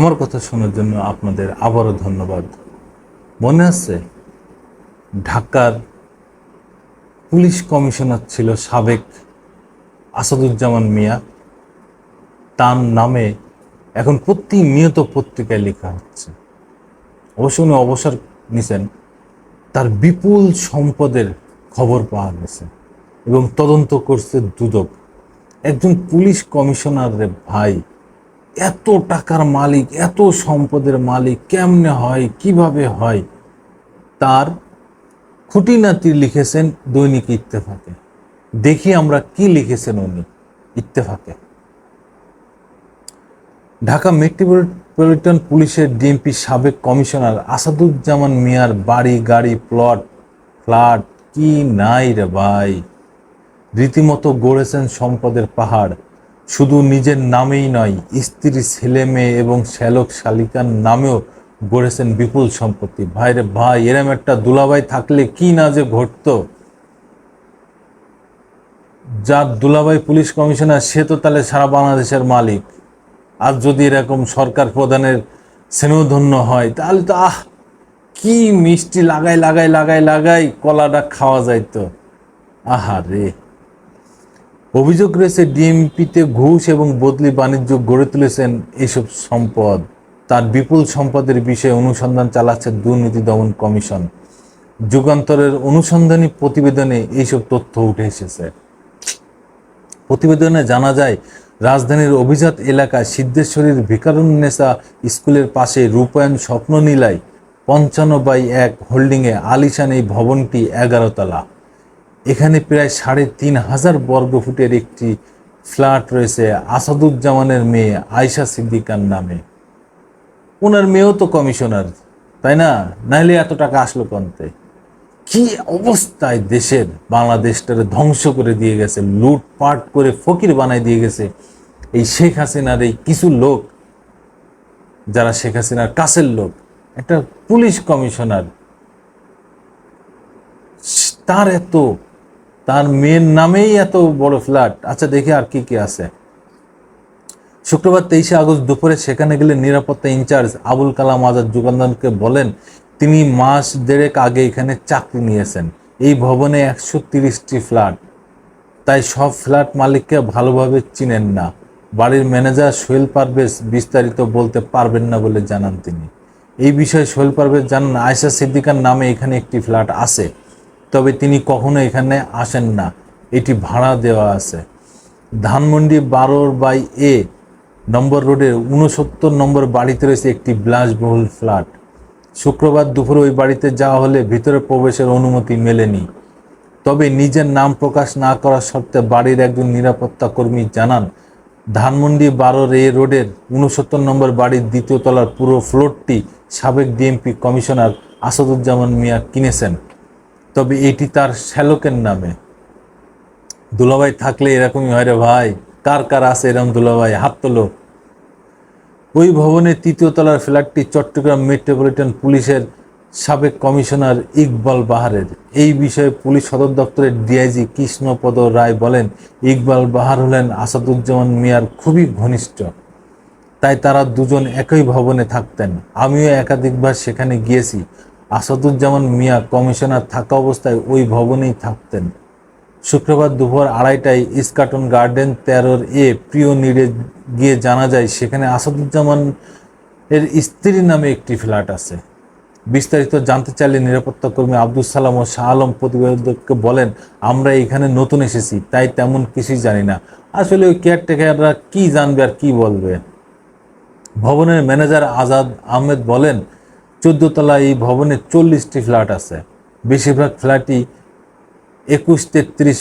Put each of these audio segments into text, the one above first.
আমার কথা শোনার জন্য আপনাদের আবারও ধন্যবাদ। মনে আছে ঢাকার পুলিশ কমিশনার ছিল সাবেক আসাদুজ্জামান মিয়া, তার নামে এখন প্রতিনিয়ত পত্রিকায় লেখা হচ্ছে। অবশ্য উনি অবসর নিছেন, তার বিপুল সম্পদের খবর পাওয়া গেছে এবং তদন্ত করছে দুদক। একজন পুলিশ কমিশনার রে ভাই, এত টাকার মালিক, এত সম্পদের মালিক কেমনে হয়, কিভাবে হয়, তার খুঁটিনাটি লিখেছেন দৈনিক ইত্তেফাকে। দেখি আমরা কি লিখেছেন উনি ইত্তেফাকে। ঢাকা মেট্রোপলিটন পুলিশের ডিএমপি সাবেক কমিশনার আসাদুজ্জামান মিয়ার বাড়ি, গাড়ি, প্লট, ফ্ল্যাট কি নাই রে ভাই। রীতিমতো গড়েছেন সম্পদের পাহাড়। শুধু নিজের নামেই নয়, স্ত্রী, ছেলে মেয়ে এবং শ্যালক শালিকার নামেও গড়েছেন বিপুল সম্পত্তি। ভাই রে ভাই, এরম একটা দুলাভাই থাকলে কি না যে ঘটতো। যার দুলাভাই পুলিশ কমিশনার, সে তো তাহলে সারা বাংলাদেশের মালিক। আর যদি এরকম সরকার প্রধানের স্নেহধন্য হয়, তাহলে তো কি মিষ্টি লাগাই লাগাই লাগাই লাগাই কলাটা খাওয়া যাইতো। আহারে। অভিযোগ রয়েছে ডিএমপিতে ঘুষ এবং বদলি বাণিজ্য গড়ে তুলেছেন এইসব সম্পদ। তার বিপুল সম্পদের বিষয়ে অনুসন্ধান চালাচ্ছে দুর্নীতি দমন কমিশন। যুগান্তরের অনুসন্ধানী প্রতিবেদনে এইসব তথ্য উঠে এসেছে। প্রতিবেদনে জানা যায়, রাজধানীর অভিজাত এলাকায় সিদ্ধেশ্বরীর ভিকারুন্নেসা স্কুলের পাশে রূপায়ণ স্বপ্ননীলায় 55/1 হোল্ডিংয়ে আলিশান এই ভবনটি 11 তলা। এখানে প্রায় 3,500 বর্গফুটের একটি ফ্ল্যাট রয়েছে আসাদুজ্জামানের মেয়ে আয়শা সিদ্দিকার নামে। ওনার মেয়েও তো কমিশনার, তাই না? নাইলে এত টাকা আসলো কোনতে? কি অবস্থায় দেশের, বাংলাদেশটারে ধ্বংস করে দিয়ে গেছে, লুটপাট করে ফকির বানাই দিয়ে গেছে এই শেখ হাসিনার এই কিছু লোক, যারা শেখ হাসিনার কাছের লোক। একটা পুলিশ কমিশনার, তার মেয়ের নামেই এত বড় ফ্ল্যাট। আচ্ছা, দেখি আর কি কি আছে। শুক্রবার 23শে আগস্ট দুপুরে সেখানে গেলে নিরাপত্তা ইনচার্জ আবুল কালাম আজাদ যুগান্তরকে বলেন, তিনি মাস দেড়েক আগে এখানে চাকরি নিয়েছেন। এই ভবনে 130টি ফ্ল্যাট, তাই সব ফ্ল্যাট মালিককে ভালোভাবে চিনেন না। বাড়ির ম্যানেজার সোহেল পারভেজ বিস্তারিত বলতে পারবেন না বলে জানান তিনি। এই বিষয়ে সোহেল পারভেজ জানান, আয়শা সিদ্দিকার নামে এখানে একটি ফ্ল্যাট আছে, তবে তিনি কখনো এখানে আসেন না, এটি ভাড়া দেওয়া আছে। ধানমন্ডি 12/A নম্বর রোডের 69 নম্বর বাড়িতে রয়েছে একটি বিলাসবহুল ফ্ল্যাট। শুক্রবার দুপুরে ওই বাড়িতে যাওয়া হলে ভিতরে প্রবেশের অনুমতি মেলেনি। তবে নিজের নাম প্রকাশ না করার শর্তে বাড়ির একজন নিরাপত্তা কর্মী জানান, ধানমন্ডি 12A রোডের 69 নম্বর বাড়ির 2য় তলার পুরো ফ্লোরটি সাবেক ডিএমপি কমিশনার আসাদুজ্জামান মিয়া কিনেছেন, তবে এটি তার শ্যালকের নামে। দুলাভাই থাকলে এরকমই হয় রে ভাই। কার কার আছে এরকম দুলাভাই? হাত তোলো। ওই ভবনের 3য় তলার ফ্ল্যাটটি চট্টগ্রাম মেট্রোপলিটন পুলিশের সাবেক কমিশনার ইকবাল বাহারের। এই বিষয়ে পুলিশ সদর দপ্তরের ডিআইজি কৃষ্ণপদ রায় বলেন, ইকবাল বাহার হলেন আসাদুজ্জামান মিয়ার খুবই ঘনিষ্ঠ, তাই তারা দুজন একই ভবনে থাকতেন। আমিও একাধিকবার সেখানে গিয়েছি। আসাদুজ্জামান মিয়া কমিশনার থাকা অবস্থায় ওই ভবনেই থাকতেন। শুক্রবার দুপুর 2:30টায় ইস্কাটন গার্ডেন 13A প্রিয় নিডে গিয়ে জানা যায়, সেখানে আসাদুজ্জামান এর স্ত্রীর নামে একটি ফ্ল্যাট আছে। বিস্তারিত জানতে চাইলে নিরাপত্তা কর্মী আব্দুল সালাম ও শাহ আলম প্রতিবেদককে বলেন, আমরা এখানে নতুন এসেছি, তাই তেমন কিছুই জানি না। আসলে ওই কেয়ারটেকাররা কি জানবে আর কি বলবে। ভবনের ম্যানেজার আজাদ আহমেদ বলেন, 14 তলায় এই ভবনে 40টি ফ্ল্যাট আছে। বেশিরভাগ ফ্ল্যাটই 2133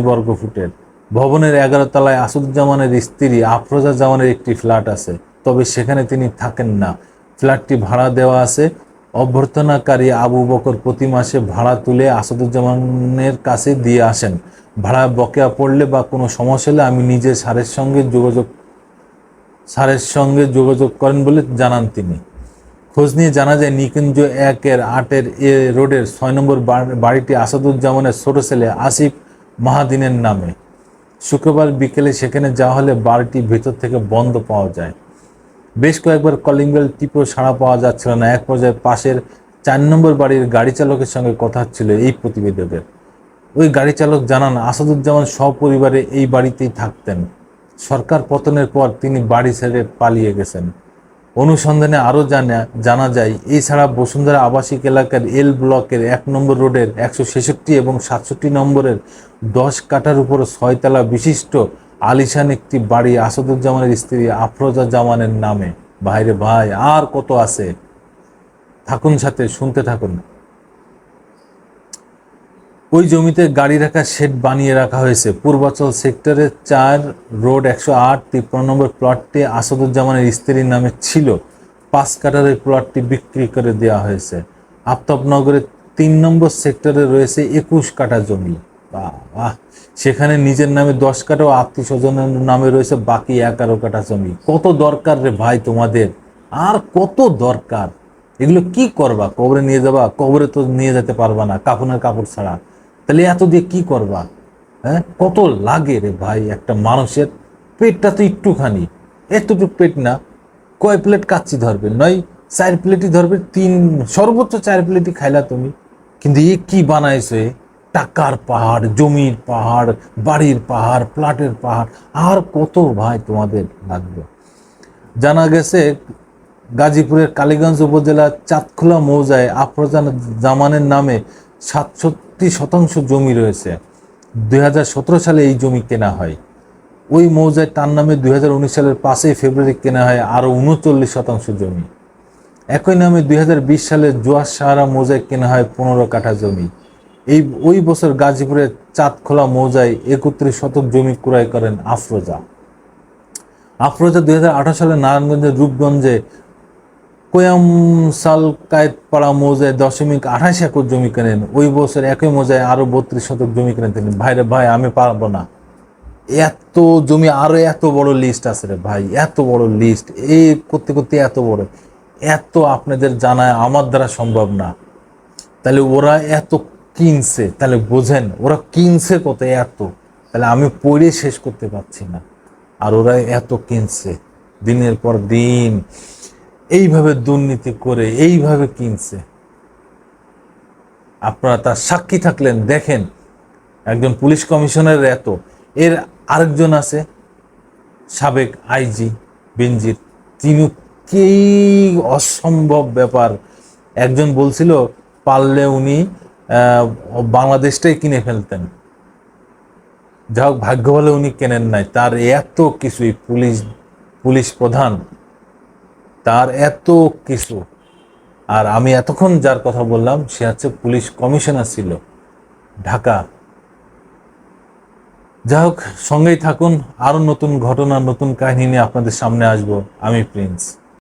বর্গ ফুটের। ভবনের 11 তলায় আসাদুজ্জামানের স্ত্রী আফরোজা জামানের একটি ফ্ল্যাট আছে, তবে সেখানে তিনি থাকেন না। ফ্ল্যাটটি ভাড়া দেওয়া আছে। অভ্যর্থনাকারী আবু বকর প্রতি মাসে ভাড়া তুলে আসাদুজ্জামানের কাছে দিয়ে আসেন। ভাড়া বকেয়া পড়লে বা কোনো সমস্যা হলে আমি নিজে স্যারের সঙ্গে যোগাযোগ করেন বলে জানান তিনি। খোঁজ নিয়ে জানা যায়, নিকুঞ্জ 1-এর 8-A রোডের 6 নম্বর বাড়িটি আসাদুজ্জামানের ছোট ছেলে আসিফ মাহাদিনের নামে। শুক্রবার বিকেলে সেখানে যাওয়া হলে বাড়িটি ভেতর থেকে বন্ধ পাওয়া যায়। বেশ কয়েকবার কলিং বেল টিপেও সাড়া পাওয়া যাচ্ছিল না। এক পর্যায়ে পাশের 4 নম্বর বাড়ির গাড়ি চালকের সঙ্গে কথা হচ্ছিল এই প্রতিবেদকের। ওই গাড়ি চালক জানান, আসাদুজ্জামান সপরিবারে এই বাড়িতেই থাকতেন। সরকার পতনের পর তিনি বাড়ি ছেড়ে পালিয়ে গেছেন। অনুসন্ধানে আরও জানা যায়, এছাড়া বসুন্ধরা আবাসিক এলাকার এল ব্লকের 1 নম্বর রোডের 166 এবং 67 নম্বরের 10 কাঠার উপর 6 তলা বিশিষ্ট আলিশান একটি বাড়ি আসাদুজ্জামানের স্ত্রী আফরোজা জামানের নামে। ভাইরে ভাই, আর কত আছে, থাকুন সাথে, শুনতে থাকুন। ওই জমিতে গাড়ি রাখার শেড বানিয়ে রাখা হয়েছে। পূর্বাচল সেক্টরের 4 রোড 108 53 নম্বর প্লটটি আসাদুজ্জামানের স্ত্রীর নামে ছিল। 5 কাঠার এই প্লটটি বিক্রি করে দেওয়া হয়েছে। আফতাবনগরের 3 নম্বর সেক্টরে রয়েছে 21 কাঠা জমি। বাহ! সেখানে নিজের নামে 10 কাঠা ও আত্মীয় স্বজনের নামে রয়েছে বাকি 11 কাঠা জমি। কত দরকার রে ভাই তোমাদের, আর কত দরকার? এগুলো কি করবা? কবরে নিয়ে যাবা? কবরে তো নিয়ে যেতে পারবা না কাফনের কাপড় ছাড়া। তাহলে এত দিয়ে কি করবা? হ্যাঁ, কত লাগে রে ভাই একটা মানুষের? পেটটা তো একটুখানি, এতটুকু পেট না, কয় প্লেট কাচ্চি ধরবে? নয় 4 প্লেটই ধরবে, 3 সর্বোচ্চ 4 প্লেটই খাইলা তুমি। কিন্তু এ কি বানাইছে? টাকার পাহাড়, জমির পাহাড়, বাড়ির পাহাড়, প্লাটের পাহাড়, আর কত ভাই তোমাদের লাগবে? জানা গেছে গাজীপুরের কালীগঞ্জ উপজেলার চাঁদখোলা মৌজায় আফরোজা জামানের নামে 67% জমি রয়েছে। 2017 সালে এই জমি কেনা হয়। ওই মৌজায় তার নামে 2019 সালের 5 ফেব্রুয়ারি কেনা হয় আরও 39% জমি। একই নামে 2020 সালে জোয়ার সাহারা মৌজায় কেনা হয় 15 কাঠা জমি। ওই বছর গাজীপুরের চাঁদখোলা মৌজায় 31 শতক জমি ক্রয় করেন আফরোজা। 2018 সালে নারায়ণগঞ্জের রূপগঞ্জে কোয়ামসাল কায়েতপাড়া মৌজায় 0.28 একর জমি কেনেন। ওই বছর একই মৌজায় আরো 32 শতক জমি কেনেন তিনি। ভাইরে ভাই, আমি পারবো না, এত জমি, আরো এত বড় লিস্ট আছে রে ভাই, এত বড় লিস্ট, এই করতে করতে এত বড়, এত আপনাদের জানায় আমার দ্বারা সম্ভব না। তাহলে ওরা এত কিনছে, তাহলে বোঝেন ওরা কিনছে কত, এত, তাহলে আমি পড়ে শেষ করতে পারছি না। আর ওরা এত কিনছে, দিনের পর দিন এইভাবে দুর্নীতি করে এইভাবে কিনছে। আপনারা তার সাক্ষী থাকলেন, দেখেন একজন পুলিশ কমিশনারের এত, এর আরেকজন আছে সাবেক আইজি বেনজির, তিনি কি অসম্ভব ব্যাপার। একজন বলছিল পারলে উনি বাংলাদেশটাই কিনে ফেলতেন। যা হোক, ভাগ্য বলে উনি কেনেন নাই। তার এত কিছুই, পুলিশ প্রধান, তার এত কিছু। আর আমি এতক্ষণ যার কথা বললাম সে হচ্ছে পুলিশ কমিশনার ছিল ঢাকা। যা হোক, সঙ্গেই থাকুন, আরো নতুন ঘটনা, নতুন কাহিনী নিয়ে আপনাদের সামনে আসবো। আমি প্রিন্স।